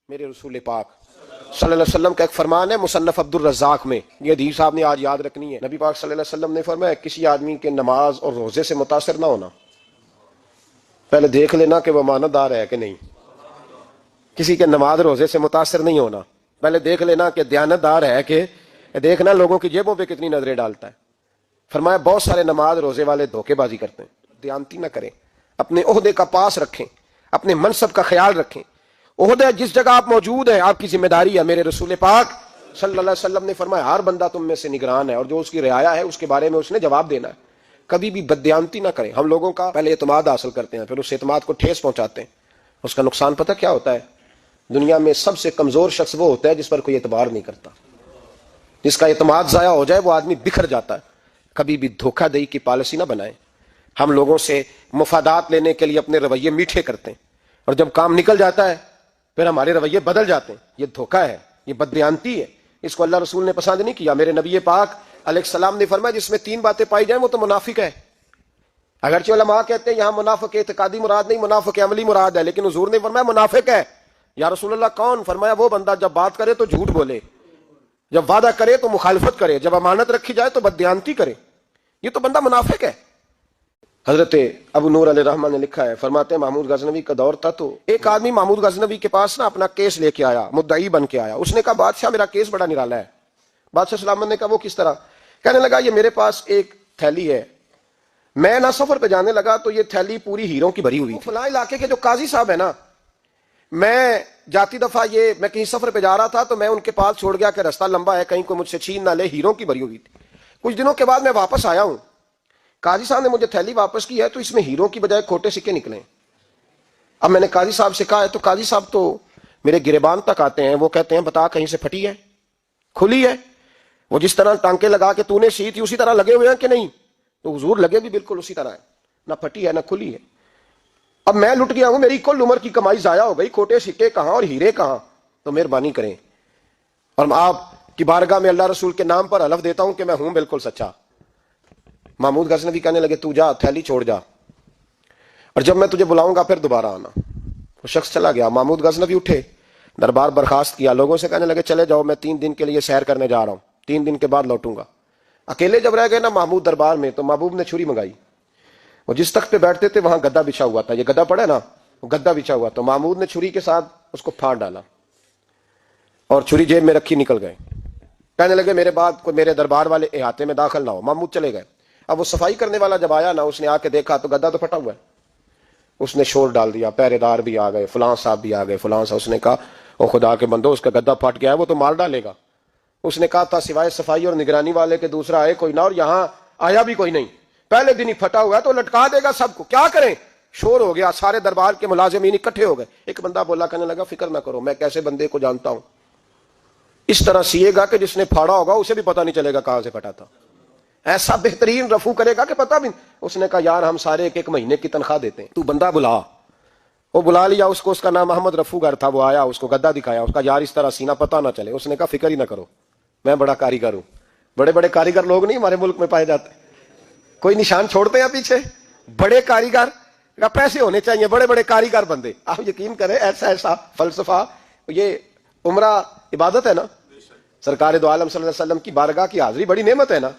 میرے رسول پاک صلی اللہ علیہ وسلم کا ایک فرمان ہے مصنف عبد الرزاق میں، یہ حدیث آپ نے آج یاد رکھنی ہے۔ نبی پاک صلی اللہ علیہ وسلم نے فرمایا کسی آدمی کے نماز اور روزے سے متاثر نہ ہونا، پہلے دیکھ لینا کہ وہ امانت دار ہے کہ نہیں۔ کسی کے نماز روزے سے متاثر نہیں ہونا، پہلے دیکھ لینا کہ دیانت دار ہے کہ دیکھنا لوگوں کی جیبوں پہ کتنی نظریں ڈالتا ہے۔ فرمایا بہت سارے نماز روزے والے دھوکے بازی کرتے ہیں، دیانتی نہ کریں، اپنے عہدے کا پاس رکھیں، اپنے منصب کا خیال رکھیں۔ عہدہ جس جگہ آپ موجود ہیں آپ کی ذمہ داری ہے۔ میرے رسول پاک صلی اللہ علیہ وسلم نے فرمایا ہر بندہ تم میں سے نگران ہے، اور جو اس کی رعایا ہے اس کے بارے میں اس نے جواب دینا ہے۔ کبھی بھی بددیانتی نہ کریں۔ ہم لوگوں کا پہلے اعتماد حاصل کرتے ہیں، پھر اس اعتماد کو ٹھیس پہنچاتے ہیں۔ اس کا نقصان پتہ کیا ہوتا ہے؟ دنیا میں سب سے کمزور شخص وہ ہوتا ہے جس پر کوئی اعتبار نہیں کرتا۔ جس کا اعتماد ضائع ہو جائے وہ آدمی بکھر جاتا ہے۔ کبھی بھی دھوکہ دہی کی پالیسی نہ بنائیں۔ ہم لوگوں سے مفادات لینے کے لیے اپنے رویے میٹھے کرتے ہیں، اور جب کام نکل جاتا ہے پھر ہمارے رویے بدل جاتے ہیں۔ یہ دھوکہ ہے، یہ بددیانتی ہے، اس کو اللہ رسول نے پسند نہیں کیا۔ میرے نبی پاک علیہ السلام نے فرمایا جس میں تین باتیں پائی جائیں وہ تو منافق ہے۔ اگرچہ علماء کہتے ہیں یہاں منافق اعتقادی مراد نہیں، منافق عملی مراد ہے، لیکن حضور نے فرمایا منافق ہے۔ یا رسول اللہ کون؟ فرمایا وہ بندہ جب بات کرے تو جھوٹ بولے، جب وعدہ کرے تو مخالفت کرے، جب امانت رکھی جائے تو بددیانتی کرے، یہ تو بندہ منافق ہے۔ حضرت ابو نور علیہ رحمہ نے لکھا ہے، فرماتے ہیں محمود غزنوی کا دور تھا تو ایک آدمی محمود غزنوی کے پاس نا اپنا کیس لے کے آیا، مدعی بن کے آیا۔ اس نے کہا بادشاہ میرا کیس بڑا نرالا ہے۔ بادشاہ سلامت نے کہا وہ کس طرح؟ کہنے لگا یہ میرے پاس ایک تھیلی ہے، میں نہ سفر پہ جانے لگا تو یہ تھیلی پوری ہیروں کی بھری ہوئی تھی۔ فلاں علاقے کے جو قاضی صاحب ہے نا، میں جاتی دفعہ میں کہیں سفر پہ جا رہا تھا تو میں ان کے پاس چھوڑ گیا کہ رستہ لمبا ہے کہیں کوئی مجھ سے چھین نہ لے، ہیروں کی بھری ہوئی تھی۔ کچھ دنوں کے بعد میں واپس آیا ہوں، قاضی صاحب نے مجھے تھیلی واپس کی ہے تو اس میں ہیروں کی بجائے کھوٹے سکے نکلے۔ اب میں نے قاضی صاحب سے کہا ہے تو قاضی صاحب تو میرے گریبان تک آتے ہیں، وہ کہتے ہیں بتا کہیں سے پھٹی ہے کھلی ہے؟ وہ جس طرح ٹانکے لگا کے تو نے سی تھی اسی طرح لگے ہوئے ہیں کہ نہیں؟ تو حضور لگے بھی بالکل اسی طرح ہے، نہ پھٹی ہے نہ کھلی ہے۔ اب میں لٹ گیا ہوں، میری کل عمر کی کمائی ضائع ہو گئی، کھوٹے سکے کہاں اور ہیرے کہاں؟ تو مہربانی کریں، اور میں آپ کی بارگاہ میں اللہ رسول کے نام پر حلف دیتا ہوں کہ میں ہوں بالکل سچا۔ محمود غزنوی کہنے لگے تو جا، تھیلی چھوڑ جا، اور جب میں تجھے بلاؤں گا پھر دوبارہ آنا۔ وہ شخص چلا گیا۔ محمود غزنوی اٹھے، دربار برخاست کیا، لوگوں سے کہنے لگے چلے جاؤ، میں 3 دن کے لیے سیر کرنے جا رہا ہوں، 3 دن کے بعد لوٹوں گا۔ اکیلے جب رہ گئے نا محمود دربار میں تو محبوب نے چھری منگائی۔ وہ جس تخت پہ بیٹھتے تھے وہاں گدا بچھا ہوا تھا، یہ گدا پڑا ہے نا، وہ گدا بچھا ہوا، تو محمود نے چھری کے ساتھ اس کو پھاڑ ڈالا اور چھری جیب میں رکھی نکل گئے۔ کہنے لگے میرے بعد کوئی میرے دربار والے احاطے میں داخل نہ ہو۔ محمود چلے گئے۔ اب وہ صفائی کرنے والا جب آیا نا، اس نے آ کے دیکھا تو گدا تو پھٹا ہوا ہے۔ اس نے شور ڈال دیا، پہرے دار بھی آ گئے، فلاں صاحب بھی آ گئے، فلاں صاحب۔ اس نے کہا او خدا کے بندو، اس کا گدا پھٹ گیا ہے، وہ تو مار ڈالے گا۔ اس نے کہا تھا سوائے صفائی اور نگرانی والے کے دوسرا آئے کوئی نہ، اور یہاں آیا بھی کوئی نہیں، پہلے دن ہی پھٹا ہوا ہے تو لٹکا دے گا سب کو، کیا کریں؟ شور ہو گیا، سارے دربار کے ملازمین اکٹھے ہو گئے۔ ایک بندہ بولا، کہنے لگا فکر نہ کرو، میں کیسے بندے کو جانتا ہوں، اس طرح سیے گا کہ جس نے پھاڑا ہوگا اسے بھی پتہ نہیں چلے گا کہاں سے پھٹا تھا، ایسا بہترین رفو کرے گا کہ پتہ بھی۔ اس نے کہا یار ہم سارے ایک مہینے کی تنخواہ دیتے ہیں، تو بندہ بلا۔ وہ بلا لیا اس کو، اس کا نام محمد رفوگر تھا۔ وہ آیا، اس کو گدا دکھایا، اس کا یار اس طرح سینہ پتہ نہ چلے۔ اس نے کہا فکر ہی نہ کرو، میں بڑا کاریگر ہوں۔ بڑے بڑے کاریگر لوگ نہیں ہمارے ملک میں پائے جاتے، کوئی نشان چھوڑتے ہیں پیچھے؟ بڑے کاریگر کا پیسے ہونے چاہیے، بڑے بڑے کاریگر بندے۔ آپ یقین کریں ایسا فلسفہ، یہ عمرہ عبادت ہے نا، سرکار دو عالم صلی اللہ علیہ وسلم کی بارگاہ کی حاضری بڑی نعمت ہے نا۔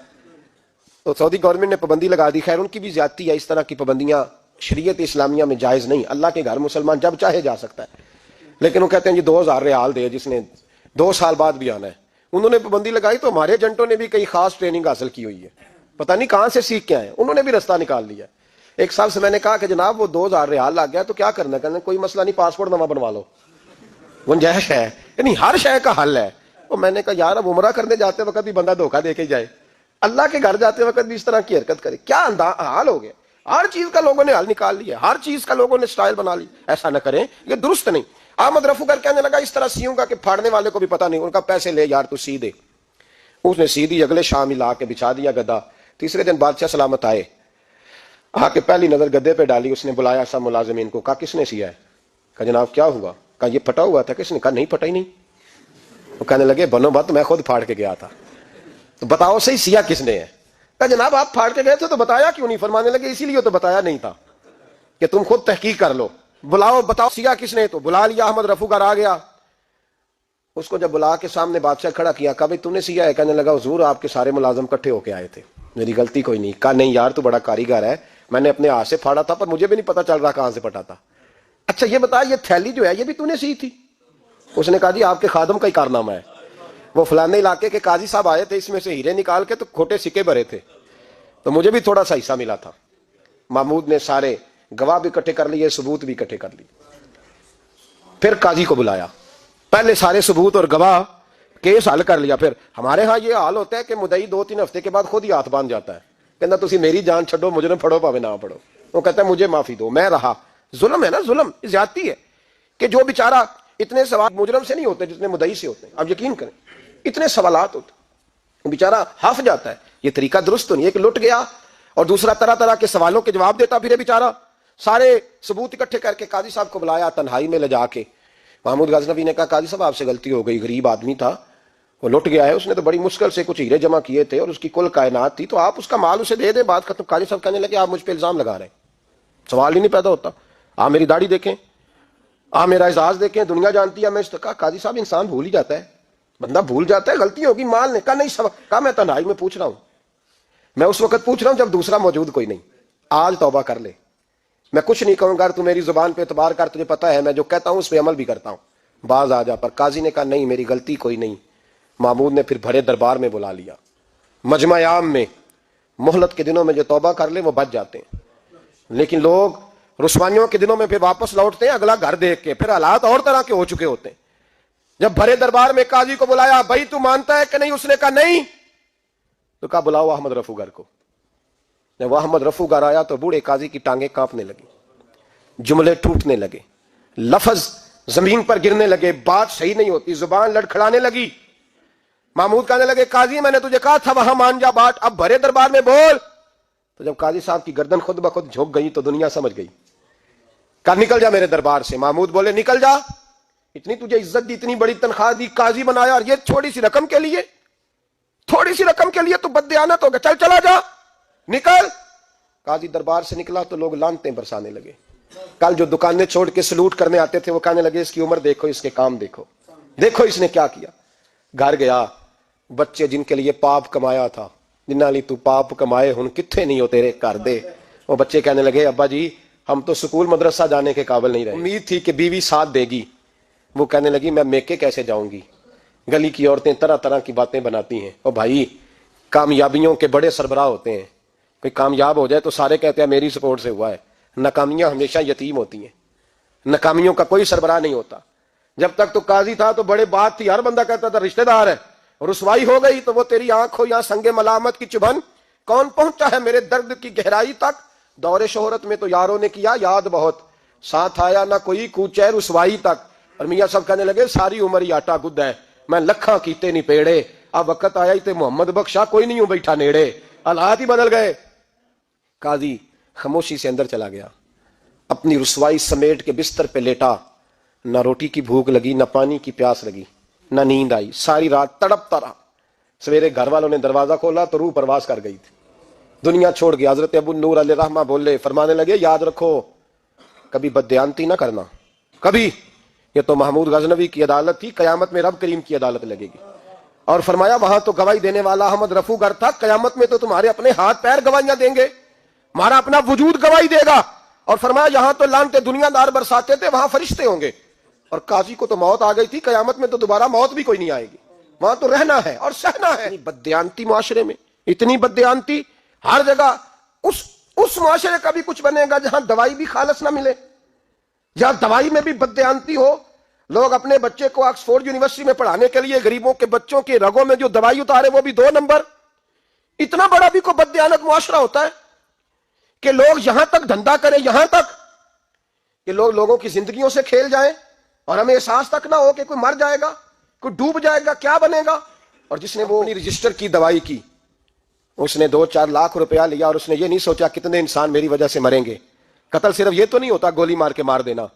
تو سعودی گورنمنٹ نے پابندی لگا دی، خیر ان کی بھی زیادتی ہے، اس طرح کی پابندیاں شریعت اسلامیہ میں جائز نہیں۔ اللہ کے گھر مسلمان جب چاہے جا سکتا ہے، لیکن وہ کہتے ہیں جی 2000 ریال دے جس نے 2 سال بعد بھی آنا ہے۔ انہوں نے پابندی لگائی تو ہمارے ایجنٹوں نے بھی کئی خاص ٹریننگ حاصل کی ہوئی ہے، پتہ نہیں کہاں سے سیکھ کے آئے، انہوں نے بھی رستہ نکال لیا۔ ایک صاحب سے میں نے کہا کہ جناب وہ 2000 ریال لگ گیا تو کیا کرنا ہے؟ کہنے کوئی مسئلہ نہیں، پاسپورٹ نواں بنوا لو، گنجائش ہے، یعنی ہر شے کا حل ہے۔ تو میں نے کہا یار اب عمرہ کرنے جاتے وقت بھی بندہ دھوکہ دے کے جائے، اللہ کے گھر جاتے وقت بھی اس طرح کی حرکت کرے، کیا حال ہو گیا؟ ہر چیز کا لوگوں نے حل نکال لیا، ہر چیز کا لوگوں نے سٹائل بنا لی، ایسا نہ کریں، یہ درست نہیں۔ احمد رفوگر کہنے لگا اس طرح سیوں گا کہ پھاڑنے والے کو بھی پتہ نہیں۔ ان کا پیسے لے یار تو سی دے۔ اس نے سی دی، اگلے شام ہی لا کے بچھا دیا گدا۔ تیسرے دن بادشاہ سلامت آئے، آ کے پہلی نظر گدے پہ ڈالی، اس نے بلایا سب ملازمین کو، کہا کس نے سیا ہے؟ کہا جناب کیا ہوا؟ کہا یہ پھٹا ہوا تھا۔ کس نے؟ کہا نہیں پھٹا ہی نہیں۔ وہ کہنے لگے بنو بات، میں خود پھاڑ کے گیا تھا، تو بتاؤ صحیح سیا کس نے ہے؟ کہا جناب آپ پھاڑ کے گئے تھے تو بتایا کیوں نہیں؟ فرمانے لگے اسی لیے تو بتایا نہیں تھا کہ تم خود تحقیق کر لو، بلاؤ بتاؤ سیا کس نے۔ تو بلا لیا، احمد رفوگر آ گیا، اس کو جب بلا کے سامنے بادشاہ کھڑا کیا، کہا بھائی تو نے سیا ہے؟ کہنے لگا حضور آپ کے سارے ملازم اکٹھے ہو کے آئے تھے، میری غلطی کوئی نہیں۔ کہا نہیں یار تو بڑا کاریگر ہے، میں نے اپنے ہاتھ سے پھاڑا تھا پر مجھے بھی نہیں پتا چل رہا کہاں سے پھٹا تھا۔ اچھا یہ بتا یہ تھیلی جو ہے یہ بھی تو نے سی تھی؟ اس نے کہا جی آپ کے خادم کا ہی کارنامہ ہے، وہ فلانے علاقے کے قاضی صاحب آئے تھے، اس میں سے ہیرے نکال کے تو کھوٹے سکے بھرے تھے، تو مجھے بھی تھوڑا سا حصہ ملا تھا۔ محمود نے سارے گواہ بھی اکٹھے کر لیے، ثبوت بھی اکٹھے کر لیے۔ پھر قاضی کو بلایا، پہلے سارے ثبوت اور گواہ کیس حل کر لیا۔ پھر ہمارے ہاں یہ حال ہوتا ہے کہ مدعی 2-3 ہفتے کے بعد خود ہی ہاتھ باندھ جاتا ہے، کہنا تسی میری جان چھڈو، مجرم پھڑو پاوے نہ پڑھو۔ وہ کہتا ہے مجھے معافی دو، میں رہا۔ ظلم ہے نا، ظلم زیادتی ہے کہ جو بیچارہ اتنے سوال مجرم سے نہیں ہوتے جتنے مدعی سے ہوتے ہیں۔ اب یقین کریں اتنے سوالات ہوتے، بیچارہ ہف جاتا ہے۔ یہ طریقہ درست تو نہیں ہے کہ لٹ گیا اور دوسرا طرح طرح کے سوالوں کے جواب دیتا پھرے بیچارہ۔ سارے ثبوت اکٹھے کر کے قاضی صاحب کو بلایا تنہائی میں لے جا کے۔ محمود غزنوی نے کہا قاضی صاحب آپ سے غلطی ہو گئی، غریب آدمی تھا، وہ لٹ گیا ہے، اس نے تو بڑی مشکل سے کچھ ہیرے جمع کیے تھے اور اس کی کل کائنات تھی، تو آپ اس کا مال اسے دے دیں، بات ختم۔ قاضی صاحب کہنے لگے آپ مجھ پہ الزام لگا رہے ہیں، سوال ہی نہیں پیدا ہوتا، آپ میری داڑھی دیکھیں، آپ میرا اعزاز دیکھیں، دنیا جانتی ہے میں اس کا۔ قاضی صاحب انسان بھول ہی جاتا ہے، بندہ بھول جاتا ہے، غلطی ہوگی، مال نے کہا نہیں سب کہا میں تنہائی میں پوچھ رہا ہوں، میں اس وقت پوچھ رہا ہوں جب دوسرا موجود کوئی نہیں، آج توبہ کر لے، میں کچھ نہیں کہوں گا، تو میری زبان پہ اعتبار کر، تجھے پتا ہے میں جو کہتا ہوں اس پہ عمل بھی کرتا ہوں، باز آ جا۔ پر قاضی نے کہا نہیں میری غلطی کوئی نہیں۔ محمود نے پھر بھرے دربار میں بلا لیا، مجمع عام میں۔ مہلت کے دنوں میں جو توبہ کر لے وہ بچ جاتے ہیں، لیکن لوگ رسوائیوں کے دنوں میں پھر واپس لوٹتے ہیں اگلا گھر دیکھ کے، پھر حالات اور طرح کے ہو چکے ہوتے ہیں۔ جب بھرے دربار میں قاضی کو بلایا، بھائی تو مانتا ہے کہ نہیں؟ اس نے کہا نہیں۔ تو کہا بلاؤ احمد رفوگر کو۔ جب وہ احمد رفوگر آیا تو بوڑھے قاضی کی ٹانگیں کانپنے لگی، جملے ٹوٹنے لگے، لفظ زمین پر گرنے لگے، بات صحیح نہیں ہوتی، زبان لڑکھڑانے لگی۔ محمود کہنے لگے قاضی میں نے تجھے کہا تھا وہاں مان جا بات، اب بھرے دربار میں بول۔ تو جب قاضی صاحب کی گردن خود بخود جھک گئی تو دنیا سمجھ گئی، کہا نکل جا میرے دربار سے۔ محمود بولے نکل جا، اتنی تجھے عزت دی، اتنی بڑی تنخواہ دی، قاضی بنایا، اور یہ تھوڑی سی رقم کے لیے، تھوڑی سی رقم کے لیے تو بددیانت ہو گیا، چل چلا جا نکل۔ قاضی دربار سے نکلا تو لوگ لعنتیں برسانے لگے۔ کل جو دکانیں چھوڑ کے سلوٹ کرنے آتے تھے وہ کہنے لگے اس کی عمر دیکھو، اس کے کام دیکھو، دیکھو اس نے کیا کیا۔ گھر گیا، بچے جن کے لیے پاپ کمایا تھا، جنہاں لی تو پاپ کمائے ہن کتھے نہیں ہو تیرے گھر دے، وہ بچے کہنے لگے ابا جی ہم تو سکول مدرسہ جانے کے قابل نہیں رہے، امید تھی کہ بیوی ساتھ دے گی۔ وہ کہنے لگی میں میکے کیسے جاؤں گی، گلی کی عورتیں طرح طرح کی باتیں بناتی ہیں۔ اور بھائی کامیابیوں کے بڑے سربراہ ہوتے ہیں، کوئی کامیاب ہو جائے تو سارے کہتے ہیں میری سپورٹ سے ہوا ہے، ناکامیاں ہمیشہ یتیم ہوتی ہیں، ناکامیوں کا کوئی سربراہ نہیں ہوتا۔ جب تک تو قاضی تھا تو بڑے بات تھی، ہر بندہ کہتا تھا رشتہ دار ہے، رسوائی ہو گئی تو وہ تیری آنکھ ہو یا سنگ ملامت کی چبھن، کون پہنچا ہے میرے درد کی گہرائی تک، دور شہرت میں تو یاروں نے کیا یاد بہت، ساتھ آیا نہ کوئی کوچے رسوائی تک۔ اور میاں صاحب کہنے لگے ساری عمر ہی آٹا گد ہے، میں لکھاں کیتے نہیں پیڑے، اب وقت آیا ہی تے محمد بخشا کوئی نہیں ہوں بیٹھا نیڑے، حالات ہی بدل گئے۔ قاضی خاموشی سے اندر چلا گیا، اپنی رسوائی سمیٹ کے بستر پہ لیٹا، نہ روٹی کی بھوک لگی، نہ پانی کی پیاس لگی، نہ نیند آئی، ساری رات تڑپتا رہا۔ سویرے گھر والوں نے دروازہ کھولا تو روح پرواز کر گئی تھی، دنیا چھوڑ گیا۔ حضرت ابو نور علیہ رحمہ بولے، فرمانے لگے یاد رکھو کبھی بددیانتی نہ کرنا، کبھی، یہ تو محمود غزنوی کی عدالت تھی، قیامت میں رب کریم کی عدالت لگے گی۔ اور فرمایا وہاں تو گواہی دینے والا احمد رفوگر تھا، قیامت میں تو تمہارے اپنے ہاتھ پیر گواہیاں دیں گے، ہمارا اپنا وجود گواہی دے گا۔ اور فرمایا یہاں تو لعنتیں دنیا دار برساتے تھے، وہاں فرشتے ہوں گے۔ اور قاضی کو تو موت آ گئی تھی، قیامت میں تو دوبارہ موت بھی کوئی نہیں آئے گی، وہاں تو رہنا ہے اور سہنا ہے۔ بددیانتی معاشرے میں، اتنی بددیانتی ہر جگہ، اس معاشرے کا بھی کچھ بنے گا جہاں دوائی بھی خالص نہ ملے، جہاں دوائی میں بھی بددیانتی ہو۔ لوگ اپنے بچے کو آکسفورڈ یونیورسٹی میں پڑھانے کے لیے غریبوں کے بچوں کے رگوں میں جو دوائی اتارے وہ بھی 2 نمبر۔ اتنا بڑا بھی کوئی بددیانت معاشرہ ہوتا ہے کہ لوگ یہاں تک دھندا کریں، یہاں تک کہ لوگ لوگوں کی زندگیوں سے کھیل جائیں اور ہمیں احساس تک نہ ہو کہ کوئی مر جائے گا، کوئی ڈوب جائے گا، کیا بنے گا۔ اور جس نے وہ رجسٹر کی دوائی کی، اس نے 2-4 لاکھ روپیہ لیا اور اس نے یہ نہیں سوچا کتنے انسان میری وجہ سے مریں گے۔ قتل صرف یہ تو نہیں ہوتا گولی مار کے مار دینا،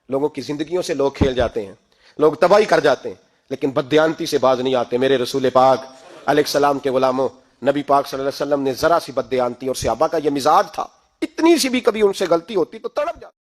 لوگوں کی زندگیوں سے لوگ کھیل جاتے ہیں، لوگ تباہی کر جاتے ہیں، لیکن بددیانتی سے باز نہیں آتے۔ میرے رسول پاک علیہ السلام کے غلاموں، نبی پاک صلی اللہ علیہ وسلم نے ذرا سی بددیانتی، اور صحابہ کا یہ مزاج تھا، اتنی سی بھی کبھی ان سے غلطی ہوتی تو تڑپ جاتے۔